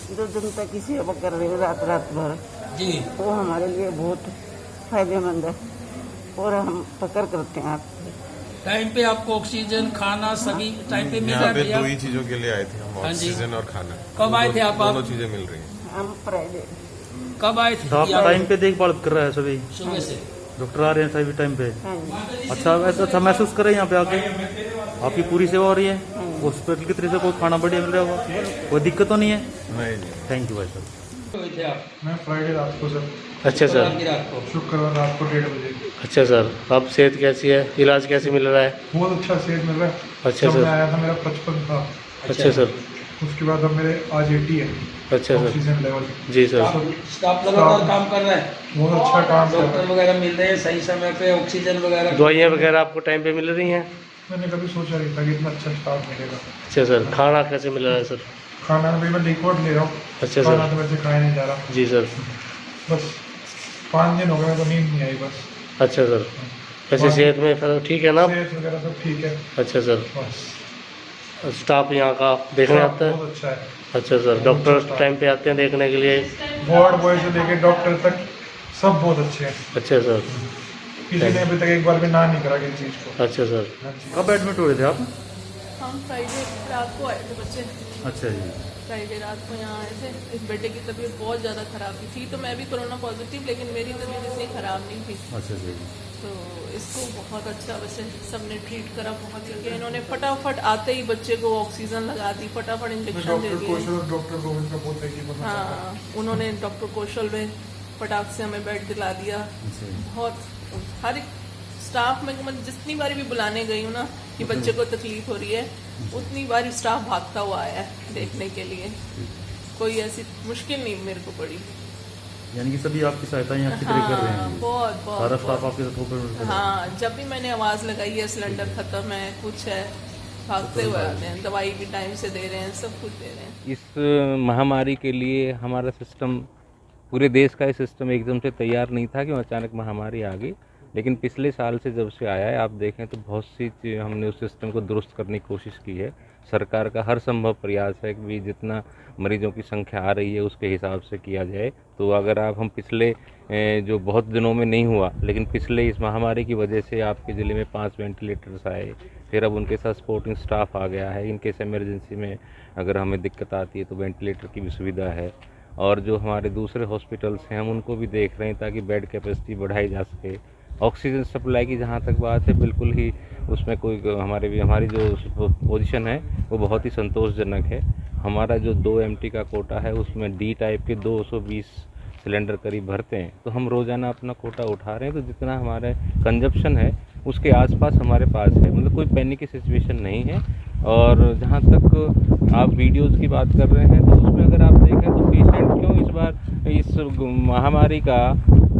जो जनता की सेवा कर रहे हैं रात रात भर जी। वो हमारे लिए बहुत फायदेमंद है और हम फक्र करते हैं आपसे। टाइम पे आपको ऑक्सीजन खाना सभी टाइम पे मिल रहा यहाँ है पे भैया? 2 ही चीजों के लिए आए थे हम, हाँ जी। ऑक्सीजन और खाना। कब आए थे आप? दोनों चीजें मिल रही हैं। हम प्राइवेट कब आए थे? तो आप या टाइम पे देखभाल कर रहे हैं सभी, सुबह से। डॉक्टर आ रहे हैं सभी टाइम पे। हाँ जी। अच्छा, वैसे अच्छा महसूस कर रहे हैं यहाँ पे आके? आपकी पूरी सेवा हो रही है? हॉस्पिटल की तरफ से कोई खाना बढ़िया मिल रहा होगा, कोई दिक्कत तो नहीं है? नहीं नहीं। थैंक यू भाई साहब। हुए थे आप? मैं फ्राइडे रात को सर, अच्छा शुक्रवार सर। की रात को। शुक्रवार रात को 1:30 बजे। अच्छा सर, अब सेहत कैसी है, इलाज कैसे मिल रहा है? बहुत अच्छा सेहत मिल रहा है। अच्छा जब सर। मैं आया था मेरा 55 था, अच्छा सर। उसके बाद अब मेरे आज 80 है अच्छा सर। Oxygen level. जी सर। स्टाफ लगातार काम कर रहा है, बहुत अच्छा काम कर रहा डॉक्टर है। वगैरह मिल रहे हैं सही समय पे, ऑक्सीजन वगैरह। दवाइयाँ वगैरह आपको टाइम पे मिल रही हैं? मैंने कभी सोचा नहीं था कि इतना अच्छा स्टाफ मिलेगा। अच्छा सर, खाना कैसे मिल रहा है सर? खाना भी मैं लिक्विड ले रहा हूँ। अच्छा खाना सर। तो मेरे से खाया नहीं जा रहा। जी सर। बस 5 दिन हो गए, मेरे को नींद नहीं आई बस। अच्छा सर, वैसे सेहत में फिर ठीक है ना? सेहत वगैरह सब ठीक है। अच्छा सर। बस स्टाफ यहाँ का देखने आता है? बहुत अच्छा है। अच्छा सर, डॉक्टर टाइम पे आते हैं देखने के लिए? वार्ड बॉय से लेके डॉक्टर तक सब बहुत अच्छे हैं। अच्छा सर। किसी ने अभी तक एक बार भी ना नहीं करा किसी चीज़ को। अच्छा सर। कब एडमिट हुए थे आप? हम फ्राइडे रात को आए थे बच्चे। अच्छा जी। फ्राइडे रात को यहाँ आए थे। इस बेटे की तबीयत बहुत ज़्यादा ख़राब थी, तो मैं भी कोरोना पॉजिटिव, लेकिन मेरी तबीयत इतनी ख़राब नहीं थी। अच्छा जी। तो इसको बहुत अच्छा वैसे सबने ट्रीट करा, बहुत ही। इन्होंने फटाफट आते ही बच्चे को ऑक्सीजन लगा दी, फटाफट इंजेक्शन दे डॉक्टर दिए। कौशल और डॉक्टर गोविंद का बहुत थैंक यू। हाँ, उन्होंने डॉक्टर कौशल में फटाक से हमें बेड दिला दिया। बहुत हर एक स्टाफ में मैं जितनी बारी भी बुलाने गई हूँ ना कि बच्चे को तकलीफ हो रही है, उतनी बारी स्टाफ भागता हुआ आया है देखने के लिए। कोई ऐसी मुश्किल नहीं मेरे को पड़ी। यानी कि सभी आपकी सहायता यहाँ अच्छी तरह कर रहे हाँ, हैं? बहुत सारा बहुत स्टाफ बहुत। आपके साथ होकर? हाँ, जब भी मैंने आवाज़ लगाई है सिलेंडर ख़त्म है, कुछ है, भागते हुए आते हैं। दवाई भी टाइम से दे रहे हैं, सब कुछ दे रहे हैं। इस महामारी के लिए हमारा सिस्टम, पूरे देश का ये सिस्टम एकदम से तैयार नहीं था कि अचानक महामारी आ गई। लेकिन पिछले साल से जब से आया है, आप देखें तो बहुत सी चीज़ हमने उस सिस्टम को दुरुस्त करने की कोशिश की है। सरकार का हर संभव प्रयास है कि भी जितना मरीजों की संख्या आ रही है उसके हिसाब से किया जाए। तो अगर आप हम पिछले जो बहुत दिनों में नहीं हुआ, लेकिन पिछले इस महामारी की वजह से आपके ज़िले में 5 वेंटिलेटर्स आए, फिर अब उनके साथ सपोर्टिंग स्टाफ आ गया है। इनकेस इमरजेंसी में अगर हमें दिक्कत आती है तो वेंटिलेटर की भी सुविधा है। और जो हमारे दूसरे हॉस्पिटल्स हैं हम उनको भी देख रहे हैं ताकि बेड कैपेसिटी बढ़ाई जा सके। ऑक्सीजन सप्लाई की जहाँ तक बात है, बिल्कुल ही उसमें कोई हमारी जो पोजीशन है वो बहुत ही संतोषजनक है। हमारा जो 2 MT का कोटा है उसमें डी टाइप के 220 सिलेंडर करीब भरते हैं, तो हम रोज़ाना अपना कोटा उठा रहे हैं। तो जितना हमारे कंजप्शन है उसके आसपास हमारे पास है, मतलब कोई पैनिक की सिचुएशन नहीं है। और जहाँ तक आप वीडियोज़ की बात कर रहे हैं तो उसमें अगर आप देखें तो पेशेंट क्यों इस बार इस महामारी का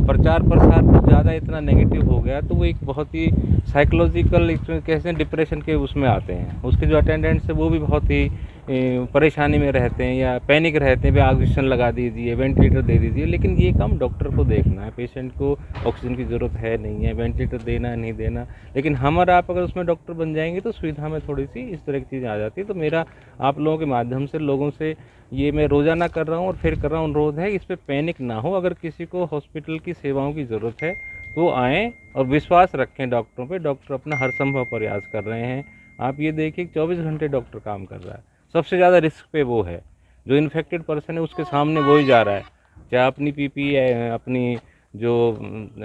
प्रचार प्रसार कुछ ज़्यादा इतना नेगेटिव हो गया, तो वो एक बहुत ही साइकोलॉजिकल कैसे डिप्रेशन के उसमें आते हैं। उसके जो अटेंडेंट्स है वो भी बहुत ही परेशानी में रहते हैं या पैनिक रहते हैं, वे ऑक्सीजन लगा दीजिए, वेंटिलेटर दे दीजिए। लेकिन ये काम डॉक्टर को देखना है, पेशेंट को ऑक्सीजन की ज़रूरत है नहीं है, वेंटिलेटर देना है नहीं देना। लेकिन हम और आप अगर उसमें डॉक्टर बन जाएंगे तो सुविधा में थोड़ी सी इस तरह की चीज़ें आ जाती है। तो मेरा आप लोगों के माध्यम से लोगों से ये मैं रोज़ाना कर रहा हूँ और फिर कर रहा हूँ, अनुरोध है इस पर पैनिक ना हो। अगर किसी को हॉस्पिटल की सेवाओं की ज़रूरत है तो आएँ और विश्वास रखें डॉक्टरों पे। डॉक्टर अपना हर संभव प्रयास कर रहे हैं। आप ये देखिए 24 घंटे डॉक्टर काम कर रहा है। सबसे ज़्यादा रिस्क पे वो है, जो इन्फेक्टेड पर्सन है उसके सामने वो ही जा रहा है, चाहे अपनी PPE अपनी जो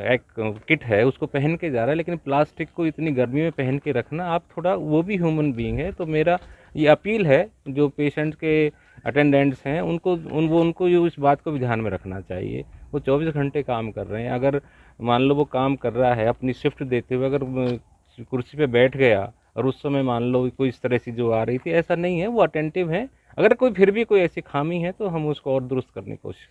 एक किट है उसको पहन के जा रहा है। लेकिन प्लास्टिक को इतनी गर्मी में पहन के रखना, आप थोड़ा, वो भी ह्यूमन बीइंग है। तो मेरा ये अपील है जो पेशेंट के अटेंडेंट्स हैं उनको ये इस बात को भी ध्यान में रखना चाहिए। वो 24 घंटे काम कर रहे हैं। अगर मान लो वो काम कर रहा है अपनी शिफ्ट देते हुए, अगर कुर्सी पे बैठ गया और उस समय मान लो कोई इस तरह से जो आ रही थी, ऐसा नहीं है, वो अटेंटिव है। अगर कोई फिर भी कोई ऐसी खामी है तो हम उसको और दुरुस्त करने की कोशिश